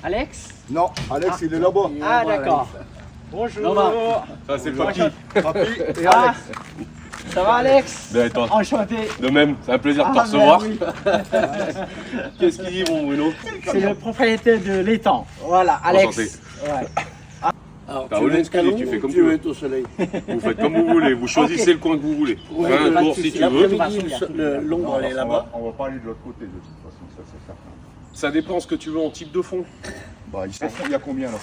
Alex? Non, Alex, il est là-bas. Ah, d'accord. Bonjour. Ça, c'est Papy. Papy et Ah, Alex. ça va, Alex? Bien, et toi? Enchanté. De même, c'est un plaisir de te Ah, recevoir. ben oui. Qu'est-ce qu'il dit, mon Bruno? C'est le propriétaire de l'étang. Voilà, Alex. Ouais. Alors, Bah, tu au veux lieu être de skier, calon tu fais ou comme tu tu veux veux. être au soleil? Vous faites comme vous voulez, vous choisissez le coin que vous voulez. Ouais, 20 pas de tours si souci. tu veux. L'après-midi, l'ombre, elle est là-bas. On va pas aller de l'autre côté, de toute façon, ça c'est certain. Ça dépend ce que tu veux en type de fond. Bah, il y a combien là?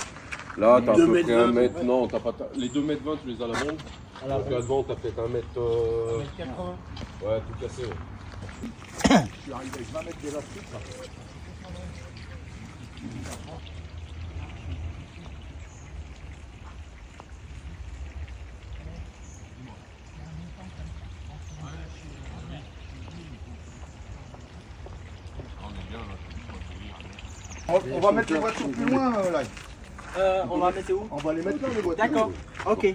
Là, t'as à 2 peu près 1 mètres mètre. 20. Non, t'as pas. Les 2 mètres 20, tu les as à la bombe. Donc là devant, t'as peut-être 1 mètre. 80. Ouais, tout cassé. Ouais. Je suis arrivé avec 20 mètres d'élastique là. On va mettre les voitures plus loin là. On va mettre où? On va les mettre là les voitures. D'accord. Ok.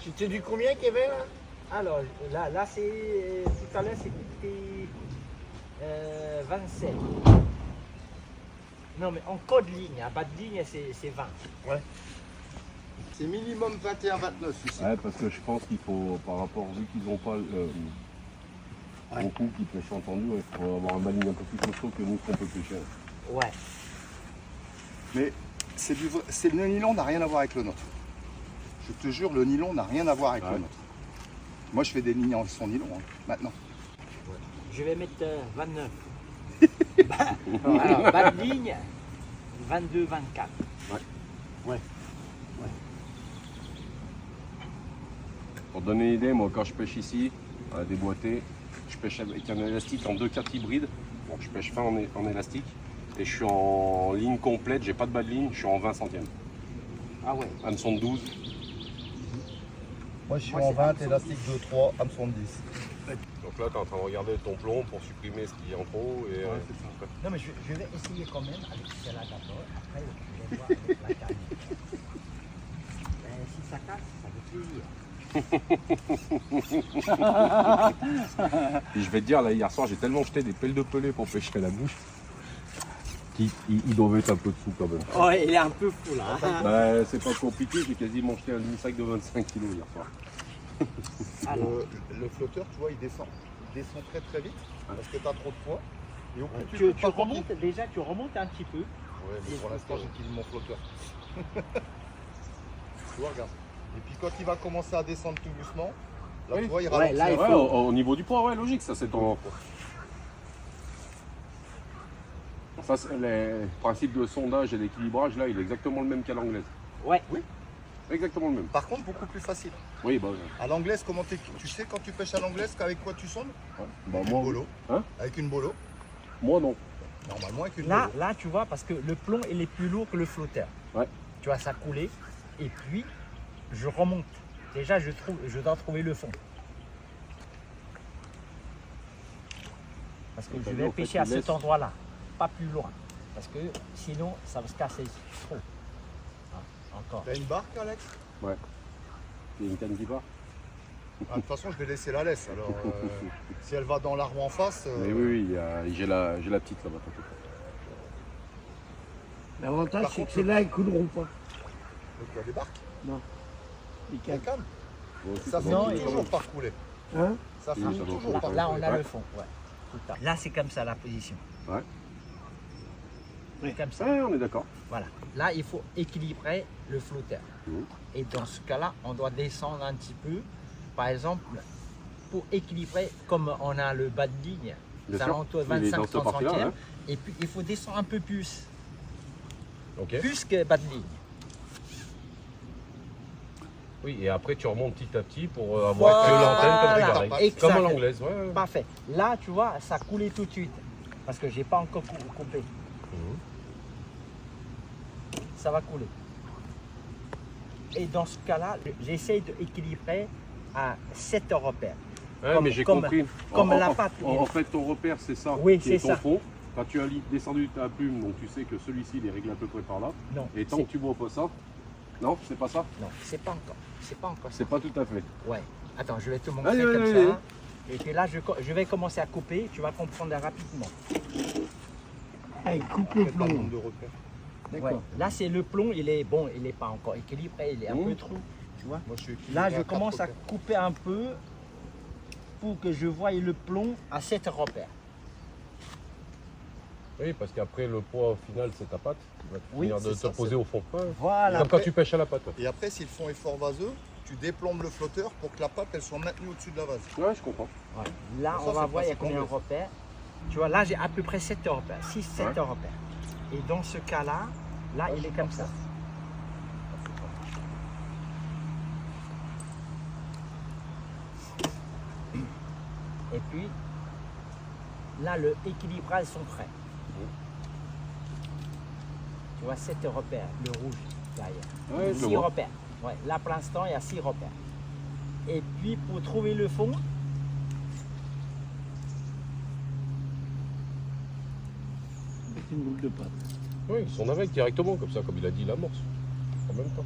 Tu t'es dit combien qu'il y avait là? Alors, là c'est. Tout à l'heure, c'était 27. Non, mais en code ligne, à bas de ligne, c'est 20. C'est minimum 21-29 ici. Ouais, parce que je pense qu'il faut, par rapport, vu qu'ils n'ont pas beaucoup qui pêchent entendu, il faut avoir un baling un peu plus costaud que nous qu'on peut pêcher. Ouais. Mais le nylon n'a rien à voir avec le nôtre. Je te jure, le nylon n'a rien à voir avec le nôtre. Moi, je fais des lignes en son nylon maintenant. Je vais mettre 29. Alors, bas de ligne, 22, 24. Pour te donner une idée, moi quand je pêche ici, à déboîter, je pêche avec un élastique en 2/4 hybride. Bon, je pêche fin en élastique et je suis en ligne complète, j'ai pas de bas de ligne, je suis en 20 centièmes. Ah ouais. Hameçon de 12. Moi, je suis Moi, en c'est 20, élastique 2-3, hameçon de 10. Donc là, tu es en train de regarder ton plomb pour supprimer ce qui est en trop. Et, Non, mais je vais essayer quand même avec celle-là d'abord. Après, je vais voir avec la canne. Si ça casse, ça fait plaisir. Puis je vais te dire, là, hier soir, j'ai tellement jeté des pelles de pelé pour pêcher la bouche qu'ils doivent être un peu dessous quand même. Oh, il est un peu fou là. Bah, c'est pas compliqué, j'ai quasiment jeté un demi-sac de 25 kg hier soir. Alors, Le flotteur, tu vois, il descend. Il descend très très vite parce que tu as trop de poids. Et au plus tu peux pas remontes déjà, tu remontes un petit peu. Ouais, mais pour l'instant, j'utilise mon flotteur. Tu vois, regarde. Et puis quand il va commencer à descendre tout doucement, là, Oui. tu vois, il Ouais, ralentit. là, il Ouais, faut- au niveau du poids, ouais, logique, ça c'est ton. Ça, c'est le principe de sondage et d'équilibrage, là, il est exactement le même qu'à l'anglaise. Ouais. Exactement le même. Par contre, beaucoup plus facile. Oui, bah, À l'anglaise, comment tu sais quand tu pêches à l'anglaise qu'avec quoi tu sondes? ouais. Bah, Avec moi, une bolo. Hein? Avec une bolo. moi non. Normalement, avec une Là, bolo. là, tu vois, parce que le plomb, il est plus lourd que le flotteur. Ouais. Tu vois, ça coulait. Et puis, je remonte. Déjà, je dois trouver le fond. Parce que je vais En fait, pêcher à tu cet laisses- endroit-là, pas plus loin. Parce que sinon, ça va se casser trop. Ah, encore. T'as une barque, Alex? Il y a une canne qui part. Ah, de toute façon, je vais laisser la laisse. Alors, si elle va dans l'arbre en face. Mais oui, j'ai la petite là-bas. t'inquiète. L'avantage, Par c'est que contre, celles-là, elles couleront pas. Donc, il y a des barques, Les des cannes. cannes. Bon, aussi, Ça quand Non, même, finit il- toujours par couler. Hein? Ça Oui, finit ça doit toujours couler. par Là, couler. on a Ouais. le fond. Ouais. Tout à fait. Là, c'est comme ça la position. Ouais. C'est comme ça. Ouais, on est d'accord. Voilà. Là, il faut équilibrer le flotteur. Mhm. Et dans ce cas-là, on doit descendre un petit peu. Par exemple, pour équilibrer, comme on a le bas de ligne, Bien c'est sûr. alentour de Il est dans 25 cette partie-là, centièmes. hein. Et puis, il faut descendre un peu plus. Ok. Plus que bas de ligne. Oui, et après tu remontes petit à petit pour avoir Voilà. que l'antenne comme du garec. Exact. Comme à l'anglaise, ouais. ouais. Parfait. Là, tu vois, ça coulait tout de suite. Parce que j'ai pas encore coupé. Ça va couler. Et dans ce cas-là, j'essaye d'équilibrer à 7 repères. Ouais, Comme- mais j'ai comme- compris. comme la pâte. En fait, ton repère, c'est ça. Oui, qui est c'est ton ça. fond. Quand tu as descendu ta plume, donc tu sais que celui-ci, il est réglé à peu près par là. Non, Et tant c'est- que tu vois pas ça, non, c'est pas ça. non, c'est pas encore. C'est pas encore ça. C'est pas tout à fait. Ouais. Attends, je vais te montrer Allez, comme allez, ça. allez. Et puis là, je vais commencer à couper, tu vas comprendre rapidement. Hey, coupe le Faites un plomb. nombre de repères. D'accord. Ouais. Là, c'est le plomb, il est bon, il n'est pas encore équilibré, il est un peu trop, tu vois. Moi, je suis équilibré Là, je à commence à 4 repères. couper un peu pour que je voie le plomb à 7 repères. Oui, parce qu'après, le poids au final, c'est ta pâte. Tu vas Oui, finir de c'est te ça, poser c'est- au fond. Ouais. Voilà. Comme quand tu pêches à la pâte. Ouais, Et après, si le fond est fort vaseux, tu déplombes le flotteur pour que la pâte elle soit maintenue au-dessus de la vase. ouais je comprends. Ouais. Là, Ça, on va c'est voir il y a pas combien de si repères. Tu vois, là, j'ai à peu près 7 repères, 6-7 Ouais. repères. Et dans ce cas-là, là, il est comme ça. Et puis, là, le équilibrage sont prêts. Tu vois, 7 repères, le rouge derrière. Ouais, je 6 vois. repères. Ouais, là, pour l'instant, il y a 6 repères. Et puis, pour trouver le fond, Avec une boule de pâte. Oui, ils sont avec directement, comme ça, comme il a dit, l'amorce. En même temps.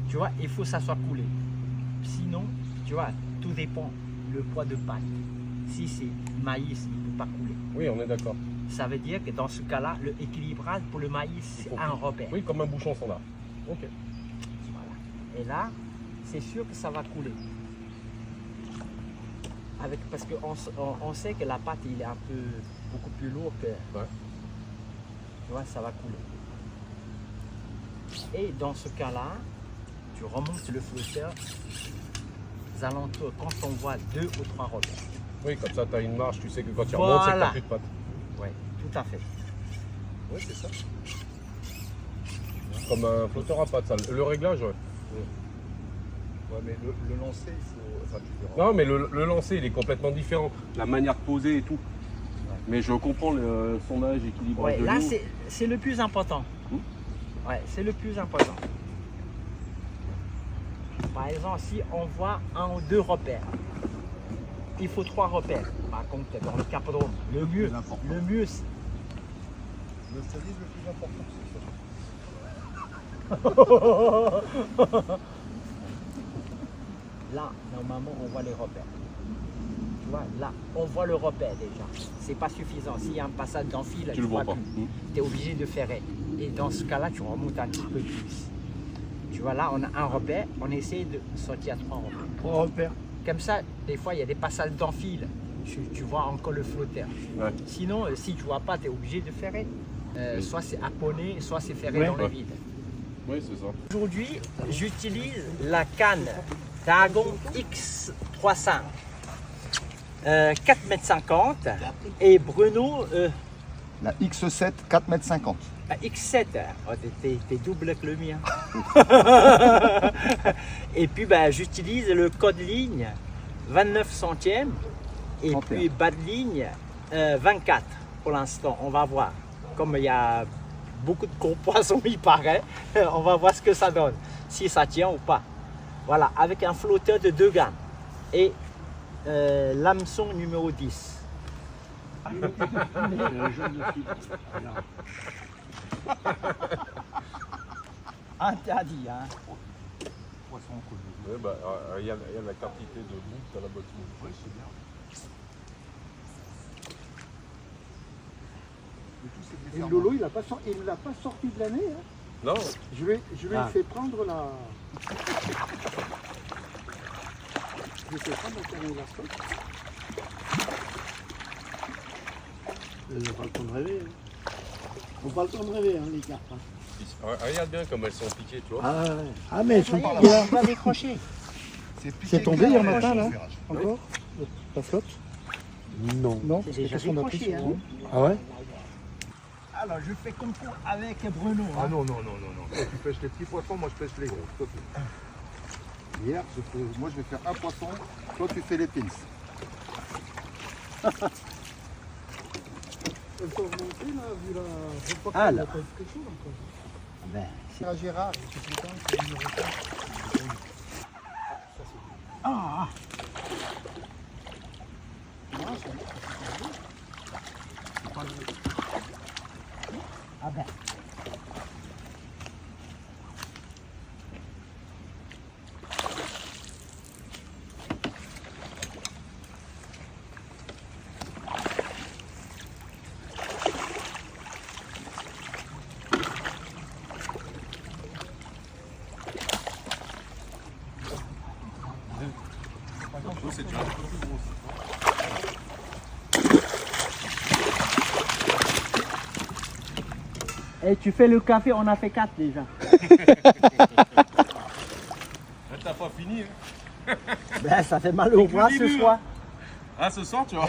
tu vois, il faut que ça soit coulé. Sinon, tu vois, tout dépend le poids de pâte. Si c'est maïs, il ne peut pas couler. Oui, on est d'accord. Ça veut dire que dans ce cas-là, le équilibrage pour le maïs, Il c'est faut un que- repère. Oui, comme un bouchon standard. Ok. Voilà. Et là, c'est sûr que ça va couler. Parce qu'on sait que la pâte, il est un peu beaucoup plus lourd que. Ouais. Tu vois, ça va couler. Et dans ce cas-là, tu remontes le flotteur aux alentours quand on voit 2 ou 3 repères. Oui, comme ça, tu as une marge, tu sais que quand tu remontes, c'est que Voilà. tu plus de pâte. Oui, tout à fait. Oui, c'est ça. Comme un flotteur à pâte, ça. Le réglage, ouais. Ouais, mais le lancer, il faut. Enfin, tu verras. Non, mais le lancer, il est complètement différent. La manière de poser et tout. Mais je comprends le sondage, équilibrage Ouais, de là, l'eau. c'est le plus important. Ouais, c'est le plus important. Par exemple, si on voit 1 ou 2 repères, il faut 3 repères. Par contre, dans le capodrome, le mieux, plus important. le mieux, c'est- Le service le plus important, c'est ça. là, normalement, on voit les repères. Tu vois, là, on voit le repère déjà. C'est pas suffisant. S'il y a un passage d'enfile, Tu le vois pas. Tu es obligé de ferrer. Et dans ce cas-là, tu remontes un petit peu plus. Tu vois, là, on a un repère, on essaie de sortir à 3 repères. 3 repères. Comme ça, des fois, il y a des passages d'enfile. Tu vois encore le flotteur. Ouais. Sinon, si tu vois pas, tu es obligé de ferrer. Soit c'est apponné, soit c'est ferré Ouais. dans le Ouais. vide. Oui, c'est ça. Aujourd'hui, j'utilise la canne Dragon X300. 4,50 m et Bruno La X7, 4,50 m. X7. Oh, t'es double que le mien. Et puis ben, j'utilise le code ligne 29 centièmes et 31. puis bas de ligne 24 pour l'instant. On va voir. Comme il y a beaucoup de gros poissons, il paraît, on va voir ce que ça donne, si ça tient ou pas. Voilà, avec un flotteur de 2 gammes et l'hameçon numéro 10. C'est un jaune de fil. Regarde. Interdit, hein. Poisson connu. Ouais, bah, il y a la quantité de bouffe à la botte. Oui, c'est bien. Le tout, c'est de les Et faire Lolo, il ne l'a pas sorti de l'année. Hein. Non, Je lui ai fait prendre la. Je lui ai fait prendre la stock. On n'a pas le temps de rêver. Hein. On n'a pas le temps de rêver, hein, les cartes. Hein. regarde bien comme elles sont piquées, tu vois. Ah, ouais. Ah, mais elles sont Par là. piquées, là. On va décrocher. piqué tombé que hier dans le matin, là. virage. Encore La flotte Non. Non, C'est parce que déjà qu'est-ce qu'on a décroché, pris hein. sur vous Ah ouais Alors, je fais concours avec Bruno. Ah hein. non. Toi, tu pêches les petits poissons, moi je pêche les gros. Toi, hier, moi je vais faire un poisson, toi tu fais les pins. Elles sont remontées, là, vu la. Je crois Ah, qu'il y là. a pas quelque chose encore. Ben, C'est un Gérard, je sais pas, c'est le numéro 5. ah, ah ben. Et tu fais le café, on a fait 4 déjà. T'as pas fini, hein. Ben, ça fait mal au bras ce soir. Ah, ce soir, tu vois.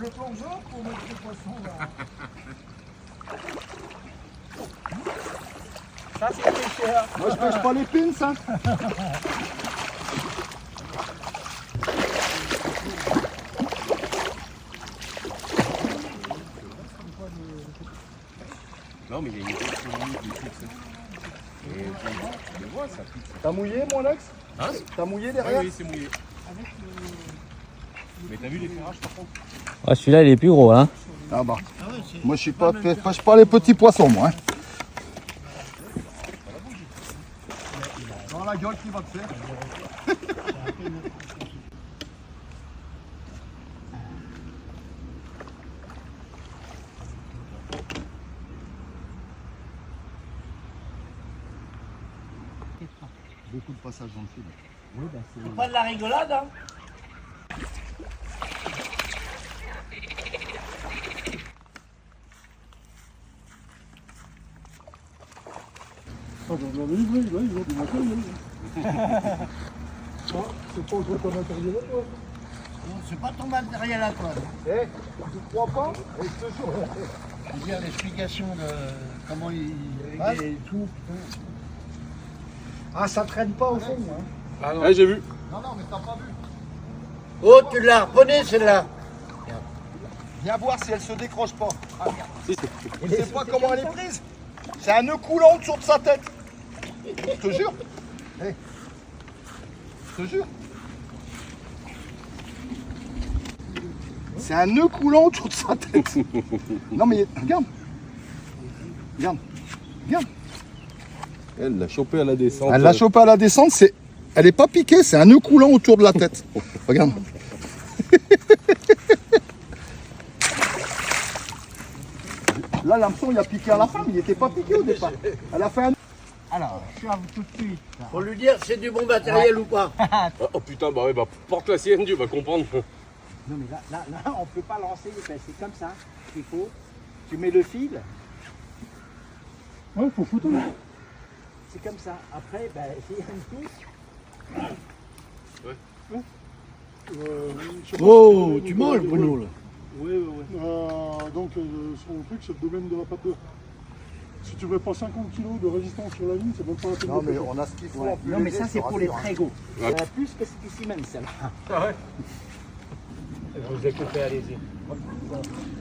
Le plongeon pour mettre les poissons là. Ça, c'est pêcheur. Moi, je pêche pas les pins, ça. Non, mais il y a une grosse ligne qui fixe. Et tu vois, ça fixe. T'as mouillé, mon Alex? Hein? T'as mouillé Oui, derrière? oui, c'est mouillé. Mais t'as vu les ferrages par contre? Ouais, celui-là, il est plus gros, hein. Ah bah. Moi, je pêche pas les petits poissons, moi. Hein. Dans la gueule qui va te faire. Beaucoup de passages dans le fil. Oui, ben, c'est... Pas de la rigolade, hein. Ah, j'en avais une, oui, ils ont du matériel. Ah, c'est pas autre ton matériel à toi. Non, c'est pas ton matériel à toi. Eh, tu crois pas? Et je te jure. Je veux dire l'explication de comment il règle et tout. Ah, ça traîne pas au fond, hein. Ah, non. J'ai vu. Non, non, mais t'as pas vu. Oh, tu l'as reprenée celle-là. Viens voir si elle se décroche pas. Ah, regarde. Tu sais pas comment elle est prise? C'est un nœud coulant autour de sa tête. Je te jure. Eh. Je te jure. C'est un nœud coulant autour de sa tête. Non mais regarde. Regarde. Regarde. Elle l'a chopé à la descente. Elle l'a chopé à la descente, elle est pas piquée, c'est un nœud coulant autour de la tête. Regarde. Là, l'hameçon, il a piqué à la fin, mais il n'était pas piqué au départ. Elle a fait un... Alors, je suis à vous tout de suite. Faut lui dire c'est du bon matériel ou pas. Oh putain, bah ouais, bah porte la sienne, tu vas comprendre. Non, mais là, on ne peut pas lancer. Ben, c'est comme ça qu'il faut. Tu mets le fil, Ouais, faut foutre là. c'est comme ça. Après, ben, s'il y a une touche, Je sais pas Oh, si tu manges Bruno là. oui. Donc, son truc, c'est le domaine de la pâte d'œuf. Si tu veux pas 50 kg de résistance sur la ligne, c'est même pas la peine Non, de mais faire. on a ce qu'il faut. Ouais. en plus Non, mais léger, ça, je c'est te pour les rassure, hein. très gros. Ouais. Plus que c'est ici même, celle-là. Ah ouais. Vous écoutez, allez-y.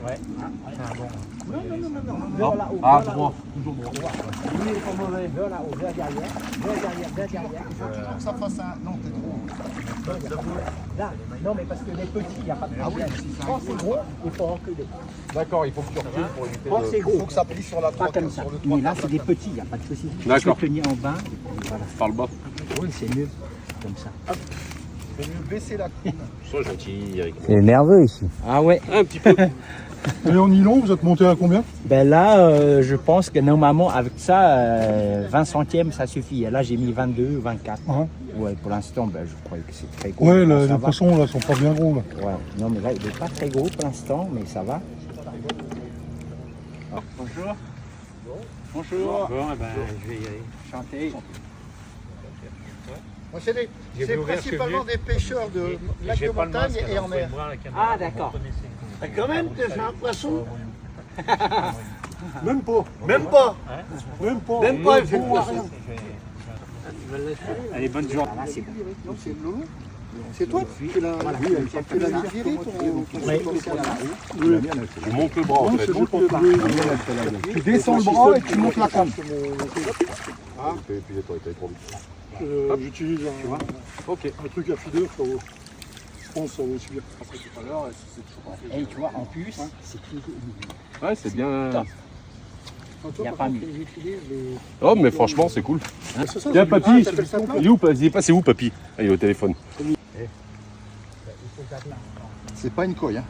Ouais. Ah, bon. Non. Vers là-haut. Ah, vers droit. là-haut. Toujours droit. Lui, il est pas mauvais. Vers là-haut, vers derrière. Vers derrière. Il faut toujours que ça fasse un... Non, t'es trop... Là. Non, mais parce que les petits, il n'y a pas de problème. Quand c'est gros, il faut reculer. D'accord, il faut que tu recules pour éviter Quand c'est Il gros, faut que ça plie sur la pas droite, comme ça. sur le Mais là, droit. c'est des petits, il n'y a pas de souci. D'accord. Tu peux tenir en bas. Et puis voilà. par le bas. Oui, c'est mieux. Comme ça. Il faut mieux baisser la coupe. Sois gentil, Eric. C'est nerveux ici. Ah ouais. Un petit peu. Et en nylon, vous êtes monté à combien? Ben là, je pense que normalement, avec ça, 20 centièmes, ça suffit. Et là, j'ai mis 22, 24. Ouais. Ouais, pour l'instant, ben, je crois que c'est très gros. Ouais, Ça les va. poissons là sont pas bien gros là. Ouais. Non, mais là, il n'est pas très gros pour l'instant, mais ça va. Bonjour. Bonjour. Bon, eh ben, je vais y aller. Chanter. Moi, c'est principalement des pêcheurs de lac de montagne et en mer. Ah, d'accord. Quand même, tu fais un poisson. Même pas. Même pas. Même pas. Même pas, il fait le poisson. Allez, bonne journée. Ah, là, c'est bon. Non, c'est Lolo. C'est toi qui l'as viré, ton potentiel là-haut. Je monte le bras en fait. Tu descends le bras et tu montes la canne. Et puis toi, t'avais trop vite. J'utilise un truc à feeder, ça vaut. Je pense que ça vaut aussi bien. Et tu vois, en plus, c'est tout. Ouais, c'est bien. Il n'y a pas mieux. Oh, mais franchement, c'est cool. C'est ça, Tiens, c'est papy, du- ça fait il est où, il est passé où, papy? Ah, il est au téléphone. C'est pas une coille, hein.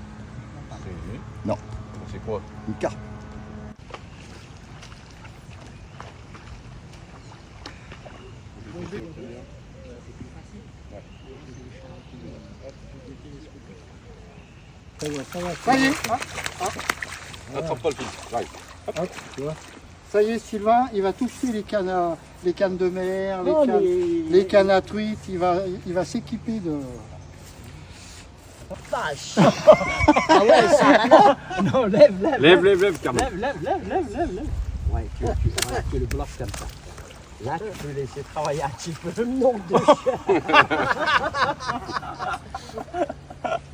Non, C'est quoi? une carpe. Ça y est. Attrape pas le fil. J'arrive. Hop, tu vois. Ça y est, Sylvain, il va toucher les cannes de mer, Non, les cannes à truite, il va s'équiper de... Vache. Ah ouais, ça, non, lève. Lève, Carmen. Lève. Ouais, tu le bloques comme ça. Là, tu peux laisser travailler un petit peu. Nom de chien.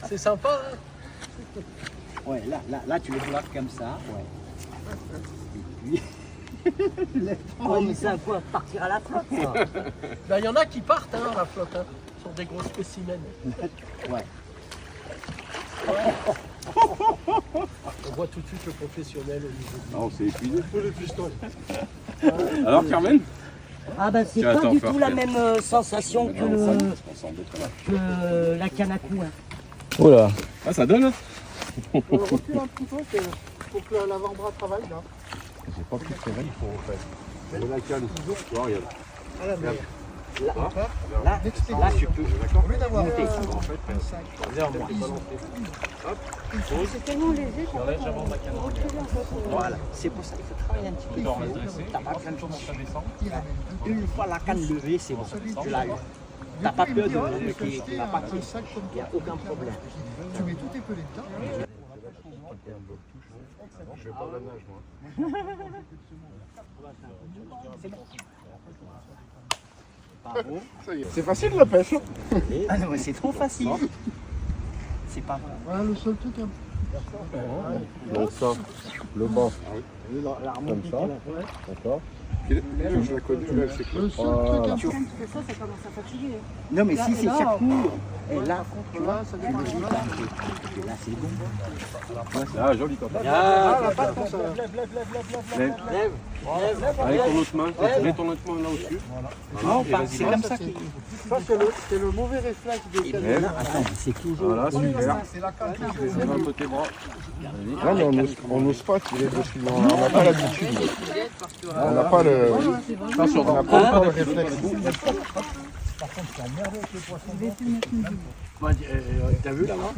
C'est sympa, hein? Ouais, là, tu le bloques comme ça. Ouais. Et puis. Oh, mais ça va partir à la flotte, ça. Ben, il y en a qui partent hein, à la flotte, hein, sur des gros spécimens. Ouais. On voit tout de suite le professionnel au niveau. Non, c'est épuisé. Alors, Carmen? Ah ben c'est Tiens, pas attends, du faire tout la faire. même sensation que, On s'embête là. que la canne à coups. Hein. Oula. Ah, ça donne, hein? On recule un petit peu pour que l'avant-bras travaille, là. J'ai pas pu faire il faut en fait. C'est la canne. Tu vois, regarde. Là, tu peux. Au lieu d'avoir monter. un C'est tellement léger qu'on peut Voilà. C'est pour ça qu'il faut travailler un petit peu. T'as pas besoin de Une fois la canne levée, c'est bon. Tu l'as eu. T'as pas peur de qu'il va partir. un sac comme Il n'y a aucun problème. tu mets tous tes pelets dedans. Je vais pas de la nage, moi. Bravo. C'est facile la pêche. Ah non, mais c'est trop facile. C'est pas vrai. Voilà le seul truc. Hein. Donc ça, le bas, La comme remontée, ça. là. D'accord. Je la connais, elle, c'est quoi? Le seul truc. Hein. Tu fais ça, ça commence à fatiguer. Non, mais si c'est chaque cours. Et là, tu vois, Ça dépend du mal. et là c'est bon. Ah, joli quand même. Ah, la patte, ça. Lève. Lève. Avec ton autre main, tu mets ton autre main là au-dessus. Non, Et pas. vas-y, C'est lève. comme ça qu'il. Ça, c'est le mauvais réflexe des cannes. Lève. Attends, c'est toujours. Voilà, super. C'est la canne. Lève un peu tes bras. Non, mais on n'ose pas tirer dessus. On n'a pas l'habitude. On n'a pas le. Attention, On n'a pas encore le réflexe. T'as vu là-bas?